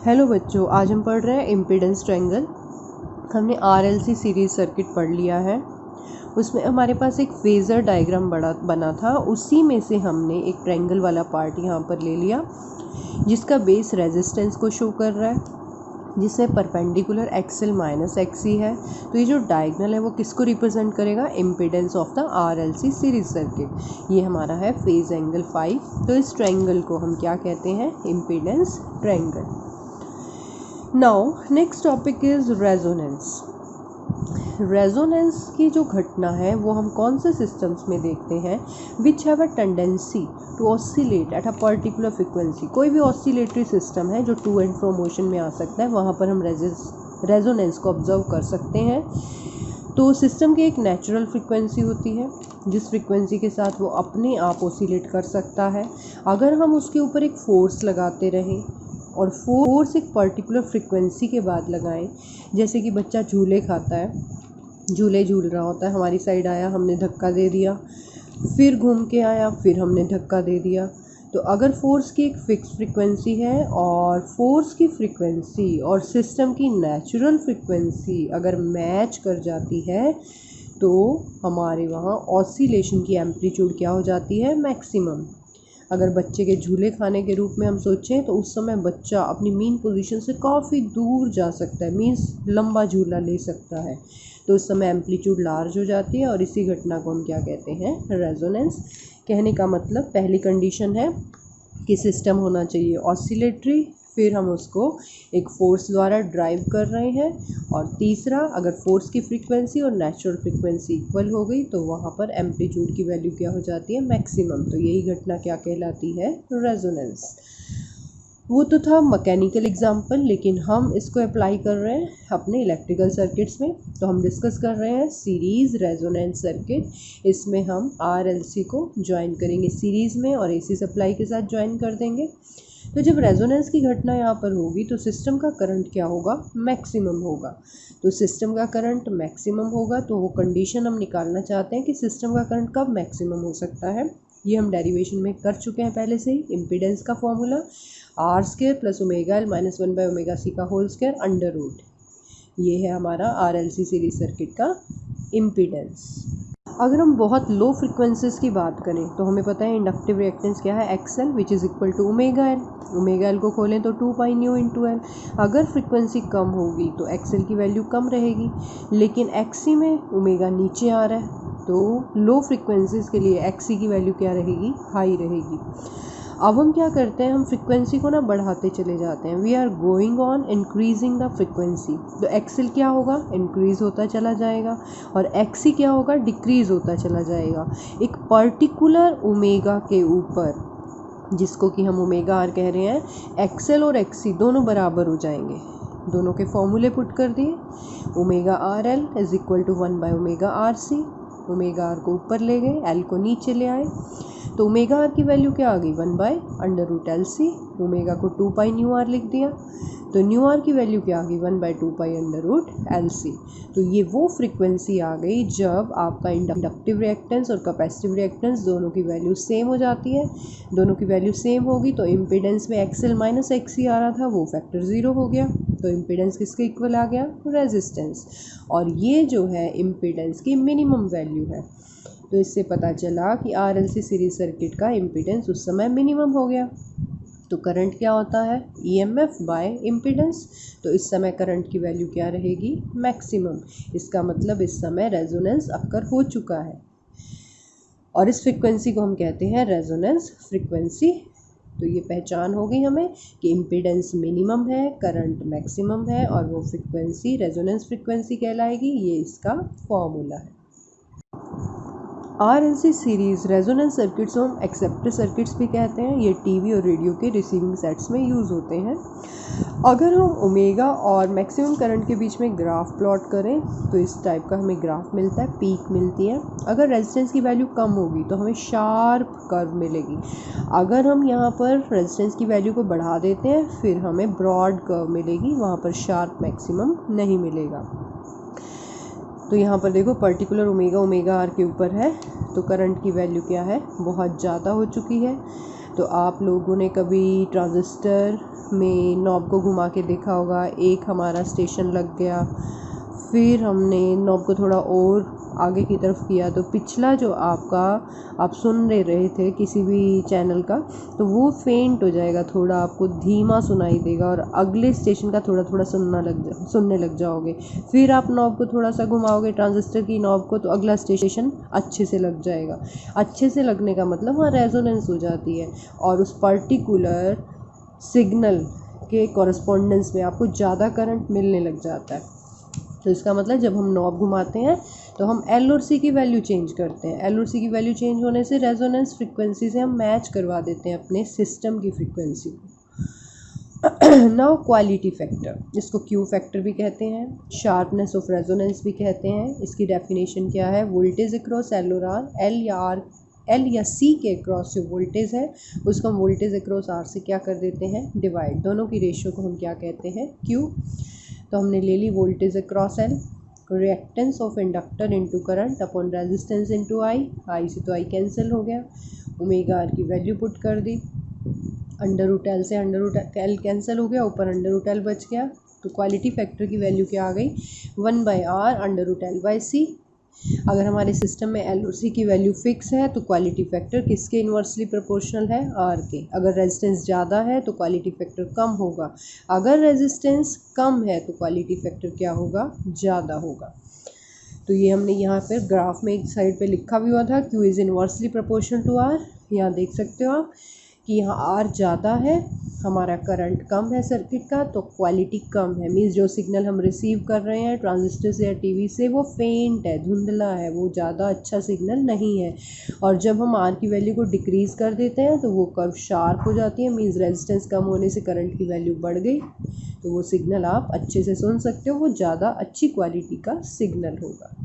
Hello बच्चों, आज हम पढ़ रहे हैं इम्पीडेंस ट्रायंगल। हमने आरएलसी सीरीज सर्किट पढ़ लिया है। उसमें हमारे पास एक फेज़र डायग्राम बना था, उसी में से हमने एक ट्रायंगल वाला पार्ट यहाँ पर ले लिया जिसका बेस रेजिस्टेंस को शो कर रहा है, जिससे परपेंडिकुलर एक्सल माइनस एक्सी है। तो ये जो डायगोनल है वो किसको रिप्रेजेंट करेगा? Impedance of the RLC series circuit. ये हमारा है फेज एंगल 5। तो इस ट्रायंगल को हम क्या कहते हैं? Impedance triangle. Now next topic is resonance. Resonance की जो घटना है वो हम कौन से सिस्टम्स में देखते हैं? Which have a tendency to oscillate at a particular frequency. कोई भी ऑसिलेटरी सिस्टम है जो टू एंड फ्रो मोशन में आ सकता है, वहाँ पर हम रेजोनेंस को ऑब्जर्व कर सकते हैं। तो सिस्टम की एक नेचुरल फ्रिक्वेंसी होती है जिस फ्रिक्वेंसी के साथ वो अपने आप ऑसिलेट कर सकता है। अगर हम उसके ऊपर एक फोर्स लगाते रहें और फोर्स एक पर्टिकुलर फ्रिक्वेंसी के बाद लगाएं, जैसे कि बच्चा झूले खाता है, झूले झूल रहा होता है, हमारी साइड आया, हमने धक्का दे दिया, फिर घूम के आया, फिर हमने धक्का दे दिया। तो अगर फोर्स की एक फिक्स फ्रिक्वेंसी है और फोर्स की फ्रिक्वेंसी और सिस्टम की नेचुरल फ्रिक्वेंसी अगर मैच कर जाती है तो हमारे वहाँ ऑसिलेशन की एम्पलीट्यूड क्या हो जाती है? मैक्सिमम। अगर बच्चे के झूले खाने के रूप में हम सोचें तो उस समय बच्चा अपनी मीन पोजीशन से काफ़ी दूर जा सकता है, मीन्स लंबा झूला ले सकता है। तो उस समय एम्पलीट्यूड लार्ज हो जाती है और इसी घटना को हम क्या कहते हैं? रेजोनेंस। कहने का मतलब पहली कंडीशन है कि सिस्टम होना चाहिए ऑसिलेटरी, फिर हम उसको एक फोर्स द्वारा ड्राइव कर रहे हैं, और तीसरा, अगर फोर्स की फ्रीक्वेंसी और नेचुरल फ्रीक्वेंसी इक्वल हो गई तो वहाँ पर एम्पलीट्यूड की वैल्यू क्या हो जाती है? मैक्सिमम। तो यही घटना क्या कहलाती है? रेजोनेंस। वो तो था मैकेनिकल एग्जाम्पल, लेकिन हम इसको अप्लाई कर रहे हैं अपने इलेक्ट्रिकल सर्किट्स में। तो हम डिस्कस कर रहे हैं सीरीज़ रेजोनेंस सर्किट। इसमें हम आरएलसी को ज्वाइन करेंगे सीरीज़ में और एसी सप्लाई के साथ ज्वाइन कर देंगे। तो जब रेजोनेंस की घटना यहाँ पर होगी तो सिस्टम का करंट क्या होगा? मैक्सिमम होगा। तो सिस्टम का करंट मैक्सिमम होगा, तो वो कंडीशन हम निकालना चाहते हैं कि सिस्टम का करंट कब मैक्सिमम हो सकता है। ये हम डेरिवेशन में कर चुके हैं पहले से ही। इम्पीडेंस का formula R² plus omega L minus 1/ωc का होल स्क्वायर अंडर रूट। ये है हमारा आरएलसी सीरीज सर्किट का इम्पीडेंस। अगर हम बहुत लो फ्रिक्वेंसीज की बात करें तो हमें पता है इंडक्टिव रिएक्टेंस क्या है? XL which is equal to omega L. Omega L को खोलें तो 2 पाई न्यू × एल। अगर फ्रिक्वेंसी कम होगी तो एक्सएल की वैल्यू कम रहेगी, लेकिन एक्सी में ओमेगा नीचे आ रहा है, तो लो फ्रिक्वेंसीज के लिए एक्सी की वैल्यू क्या रहेगी? हाई रहेगी। अब हम क्या करते हैं? हम फ्रिक्वेंसी को ना बढ़ाते चले जाते हैं। We are going on increasing the frequency. तो एक्सएल क्या होगा? इंक्रीज होता चला जाएगा, और एक्सी क्या होगा? डिक्रीज होता चला जाएगा। एक पर्टिकुलर ओमेगा के ऊपर, जिसको कि हम ओमेगा आर कह रहे हैं, एक्सएल और एक्सी दोनों बराबर हो जाएंगे। दोनों के फॉर्मूले पुट कर दिए। Omega R L is equal to 1/ωRC। Omega R को ऊपर ले गए, एल को नीचे ले आए, तो ओमेगा आर की वैल्यू क्या आ गई? 1/√LC। ओमेगा को 2 पाई न्यू आर लिख दिया, तो न्यू आर की वैल्यू क्या आ गई? 1/2 पाई √LC। तो ये वो फ्रिक्वेंसी आ गई जब आपका इंडक्टिव रिएक्टेंस और कैपेसिटिव रिएक्टेंस दोनों की वैल्यू सेम हो जाती है। दोनों की वैल्यू सेम होगी तो इम्पीडेंस में एक्सएल माइनस एक्सी आ रहा था, वो फैक्टर 0 हो गया। तो इम्पीडेंस किसके इक्वल आ गया? रेजिस्टेंस। और ये जो है इम्पीडेंस की मिनिमम वैल्यू है। तो इससे पता चला कि आरएलसी सीरीज सर्किट का इम्पीडेंस उस समय मिनिमम हो गया। तो करंट क्या होता है? EMF bye impedance. तो इस समय करंट की वैल्यू क्या रहेगी? मैक्सिमम। इसका मतलब इस समय रेजोनेंस अक्कर हो चुका है, और इस फ्रिक्वेंसी को हम कहते हैं रेजोनेंस फ्रिक्वेंसी। तो ये पहचान हो गई हमें कि इम्पीडेंस मिनिमम है, करंट मैक्सिमम है, और वो फ्रिक्वेंसी रेजोनेंस फ्रिक्वेंसी कहलाएगी। ये इसका फॉर्मूला है। आरएलसी सीरीज़ रेजोनेंस सर्किट्स हम एक्सेप्टर सर्किट्स भी कहते हैं। ये टीवी और रेडियो के रिसीविंग सेट्स में यूज़ होते हैं। अगर हम ओमेगा और मैक्सिमम करंट के बीच में ग्राफ प्लॉट करें तो इस टाइप का हमें ग्राफ मिलता है, पीक मिलती है। अगर रेजिस्टेंस की वैल्यू कम होगी तो हमें शार्प कर्व मिलेगी। अगर हम यहाँ पर रेजिस्टेंस की वैल्यू को बढ़ा देते हैं फिर हमें ब्रॉड कर्व मिलेगी, वहाँ पर शार्प मैक्सिमम नहीं मिलेगा। तो यहाँ पर देखो पर्टिकुलर ओमेगा आर के ऊपर है, तो करंट की वैल्यू क्या है? बहुत ज़्यादा हो चुकी है। तो आप लोगों ने कभी ट्रांजिस्टर में नॉब को घुमा के देखा होगा, एक हमारा स्टेशन लग गया, फिर हमने नॉब को थोड़ा और आगे की तरफ किया तो पिछला जो आपका आप सुन रहे थे किसी भी चैनल का, तो वो फेंट हो जाएगा, थोड़ा आपको धीमा सुनाई देगा और अगले स्टेशन का थोड़ा थोड़ा सुनने लग जाओगे। फिर आप नॉब को थोड़ा सा घुमाओगे ट्रांजिस्टर की नॉब को, तो अगला स्टेशन अच्छे से लग जाएगा। अच्छे से लगने का मतलब वहाँ रेजोनेंस हो जाती है और उस पर्टिकुलर सिग्नल के कॉरस्पॉन्डेंस में आपको ज़्यादा करंट मिलने लग जाता है। तो इसका मतलब जब हम नॉब घुमाते हैं तो हम एल और सी की वैल्यू चेंज करते हैं। एल और सी की वैल्यू चेंज होने से रेजोनेंस फ्रिक्वेंसी से हम मैच करवा देते हैं अपने सिस्टम की फ्रिक्वेंसी को। नाउ क्वालिटी फैक्टर, इसको क्यू फैक्टर भी कहते हैं, शार्पनेस ऑफ रेजोनेंस भी कहते हैं। इसकी डेफिनेशन क्या है? वोल्टेज अक्रॉस एल और आर, एल या सी के अक्रॉस जो वोल्टेज है उसको हम वोल्टेज अक्रॉस आर से क्या कर देते हैं? डिवाइड। दोनों की रेशियो को हम क्या कहते हैं? क्यू। तो हमने ले ली voltage across L, reactance of inductor into current upon resistance into I, I से तो आई कैंसिल हो गया, ओमेगा आर की वैल्यू पुट कर दी, अंडर रूट एल से अंडर रूट एल कैंसिल हो गया, ऊपर अंडर रूट एल बच गया। तो क्वालिटी फैक्टर की वैल्यू क्या आ गई? 1/r under root L by C. अगर हमारे सिस्टम में एल और सी की वैल्यू फिक्स है तो क्वालिटी फैक्टर किसके इन्वर्सली प्रोपोर्शनल है? आर के। अगर रेजिस्टेंस ज़्यादा है तो क्वालिटी फैक्टर कम होगा, अगर रेजिस्टेंस कम है तो क्वालिटी फैक्टर क्या होगा? ज़्यादा होगा। तो ये हमने यहाँ पर ग्राफ में एक साइड पे लिखा भी हुआ था, Q is inversely proportional to R. यहाँ देख सकते हो आप कि यहाँ आर ज़्यादा है, हमारा करंट कम है सर्किट का, तो क्वालिटी कम है। मीन्स जो सिग्नल हम रिसीव कर रहे हैं ट्रांजिस्टर से या टीवी से वो फेंट है, धुंधला है, वो ज़्यादा अच्छा सिग्नल नहीं है। और जब हम आर की वैल्यू को डिक्रीज़ कर देते हैं तो वो कर्व शार्प हो जाती है, मीन्स रेजिस्टेंस कम होने से करंट की वैल्यू बढ़ गई, तो वो सिग्नल आप अच्छे से सुन सकते हो, वो ज़्यादा अच्छी क्वालिटी का सिग्नल होगा।